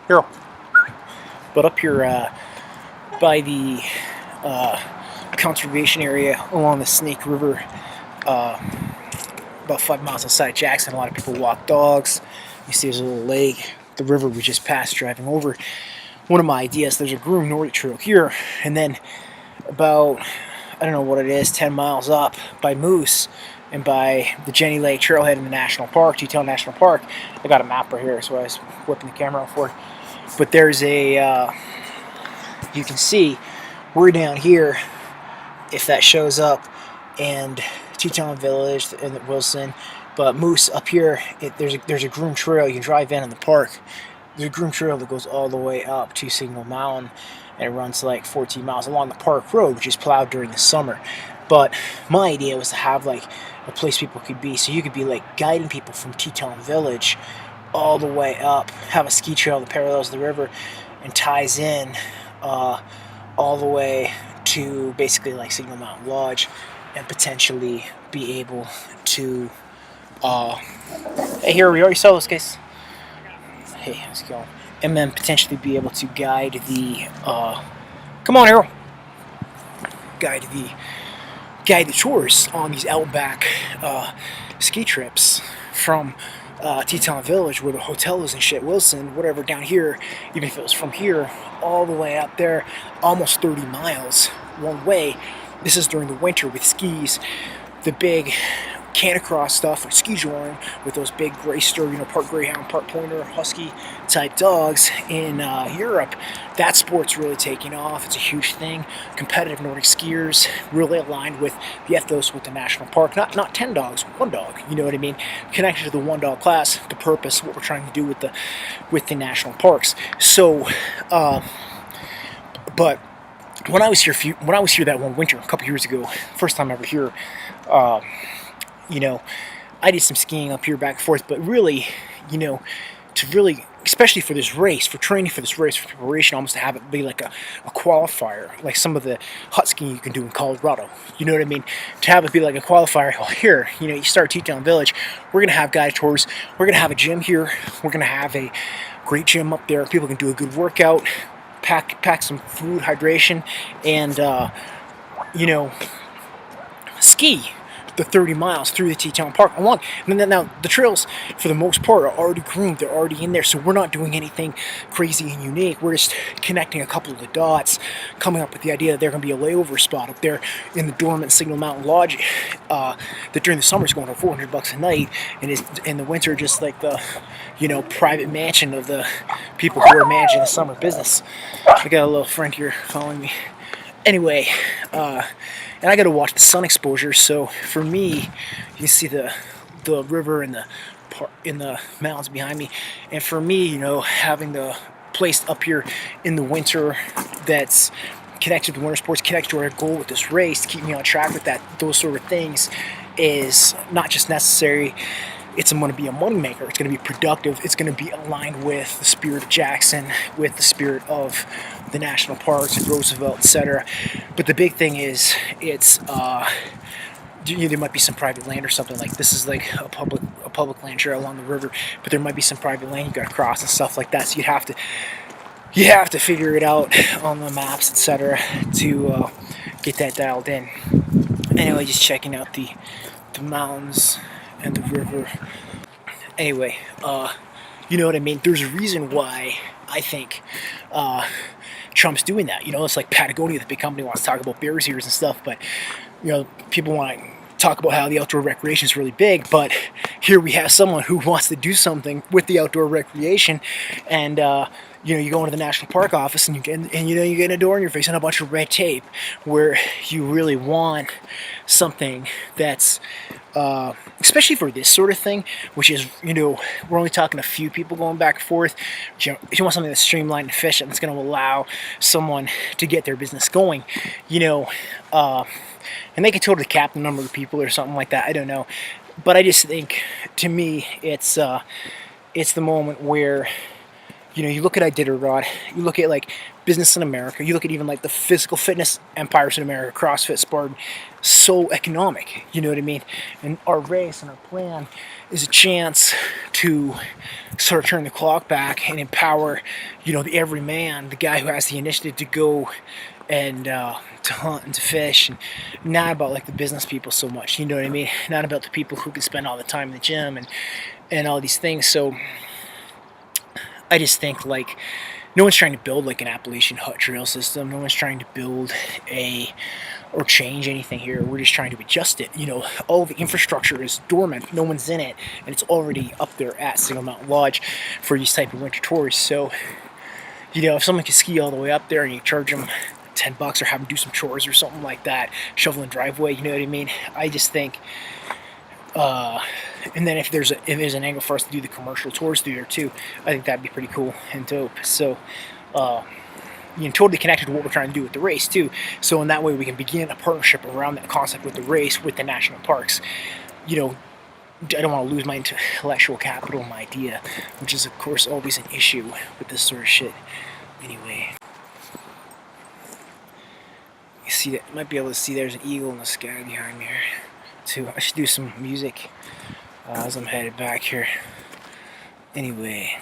Here. But up here by the conservation area along the Snake River, about 5 miles outside Jackson, a lot of people walk dogs. You see there's a little lake, the river we just passed driving over. One of my ideas, there's a groomed Nordic trail here, and then about, I don't know what it is, 10 miles up by Moose and by the Jenny Lake Trailhead in the National Park, Teton National Park. I got a map right here, so I was whipping the camera out for it. But there's a, you can see, we're down here, if that shows up, and Teton Village and Wilson. But Moose up here, there's a groomed trail you can drive in the park. There's a groomed trail that goes all the way up to Signal Mountain, and it runs like 14 miles along the park road, which is plowed during the summer. But my idea was to have like a place people could be, so you could be like guiding people from Teton Village all the way up, have a ski trail that parallels the river and ties in all the way to basically like Signal Mountain Lodge, and potentially be able to hey, here we already saw this case. Hey, how's it going? And then potentially be able to guide the come on, Harold. Guide the tours on these outback ski trips from Teton Village, where the hotel is and shit, Wilson, whatever, down here, even if it was from here all the way up there, almost 30 miles one way. This is during the winter with skis, the big Canicross stuff, like ski joring with those big gray stir, part greyhound, part pointer, husky type dogs in Europe. That sport's really taking off. It's a huge thing. Competitive Nordic skiers really aligned with the ethos with the national park. Not 10 dogs, one dog. You know what I mean? Connected to the one dog class, the purpose, what we're trying to do with the national parks. So, but when I was here that one winter a couple years ago, first time ever here. I did some skiing up here back and forth, but really, to really, especially for this race, for training for this race, for preparation, almost to have it be like a qualifier, like some of the hut skiing you can do in Colorado. You know what I mean? To have it be like a qualifier. Well, here, you start Teton Village. We're going to have guide tours. We're going to have a gym here. We're going to have a great gym up there. People can do a good workout, pack some food, hydration, and, ski the 30 miles through the Teton Park along. And then now the trails, for the most part, are already groomed. They're already in there, so we're not doing anything crazy and unique. We're just connecting a couple of the dots, coming up with the idea that there's going to be a layover spot up there in the dormant Signal Mountain Lodge that during the summer is going for $400 a night, and is in the winter just like the private mansion of the people who are managing the summer business. I got a little friend here following me. Anyway, and I got to watch the sun exposure. So for me, you can see the river and the mountains behind me. And for me, having the place up here in the winter that's connected to winter sports, connected to our goal with this race, to keep me on track with those sort of things, is not just necessary. It's going to be a moneymaker. It's going to be productive. It's going to be aligned with the spirit of Jackson, with the spirit of the national parks and Roosevelt, etc. But the big thing is, it's there might be some private land or something. Like this is like a public land trail along the river, but there might be some private land you got to cross and stuff like that. So you have to figure it out on the maps, etc. to get that dialed in. Anyway, just checking out the mountains and the river. Anyway, you know what I mean? There's a reason why I think Trump's doing that. It's like Patagonia, the big company, wants to talk about bears ears and stuff, but people want to talk about how the outdoor recreation is really big, but here we have someone who wants to do something with the outdoor recreation, and you go into the national park office and you get a door in your face and a bunch of red tape, where you really want something that's especially for this sort of thing, which is, we're only talking a few people going back and forth. If you want something that's streamlined and efficient, that's going to allow someone to get their business going, and they can totally cap the number of people or something like that. I don't know, but I just think, to me, it's the moment where You know, you look at Iditarod, you look at like Business in America, you look at even like the physical fitness empires in America, CrossFit, Spartan, so economic, you know what I mean? And our race and our plan is a chance to sort of turn the clock back and empower, you know, the everyman, the guy who has the initiative to go and to hunt and to fish, and not about like the business people so much, you know what I mean? Not about the people who can spend all the time in the gym and all these things. So I just think like no one's trying to build like an Appalachian hut trail system. No one's trying to build a or change anything here. We're just trying to adjust it. You know, all the infrastructure is dormant. No one's in it, and it's already up there at Single Mountain Lodge for these type of winter tours. So, you know, if someone can ski all the way up there and you charge them $10 or have them do some chores or something like that, shoveling driveway, you know what I mean? I just think. And then if there's an angle for us to do the commercial tours through there too, I think that'd be pretty cool and dope. So, you know, totally connected to what we're trying to do with the race too. So in that way, we can begin a partnership around that concept with the race, with the national parks. You know, I don't want to lose my intellectual capital, my idea, which is of course always an issue with this sort of shit. Anyway, you see that? Might be able to see there's an eagle in the sky behind me here too. I should do some music as I'm headed back here. Anyway.